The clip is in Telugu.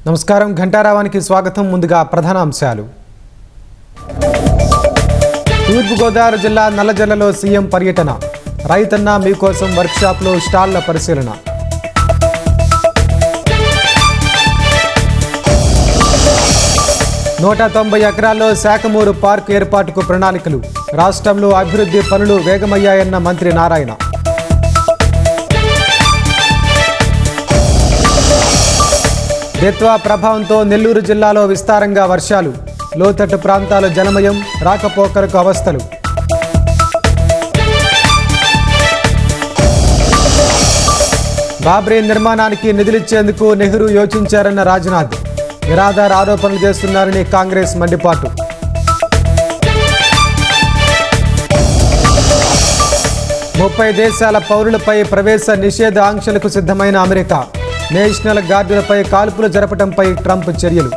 నమస్కారం, ఘంటారావానికి స్వాగతం. ముందుగా ప్రధాన అంశాలు. తూర్పుగోదావరి జిల్లా నల్లజర్లలో సీఎం పర్యటన. రైతన్న మీకోసం వర్క్షాప్లో స్టాళ్ల పరిశీలన. నూట 90 ఎకరాల్లో శాఖమూరు పార్క్ ఏర్పాటుకు ప్రణాళికలు. రాష్ట్రంలో అభివృద్ధి పనులు వేగమయ్యాయన్న మంత్రి నారాయణ. బెత్వా ప్రభావంతో నెల్లూరు జిల్లాలో విస్తారంగా వర్షాలు. లోతట్టు ప్రాంతాల జలమయం, రాకపోకలకు అవస్థలు. బాబ్రీ నిర్మాణానికి నిధులిచ్చేందుకు నెహ్రూ యోచించారన్న రాజ్నాథ్. నిరాధార ఆరోపణలు చేస్తున్నారని కాంగ్రెస్ మండిపాటు. ముప్పై దేశాల పౌరులపై ప్రవేశ నిషేధ ఆంక్షలకు సిద్ధమైన అమెరికా. నేషనల్ గార్డులపై కాల్పులు జరపడంపై ట్రంప్ చర్యలు.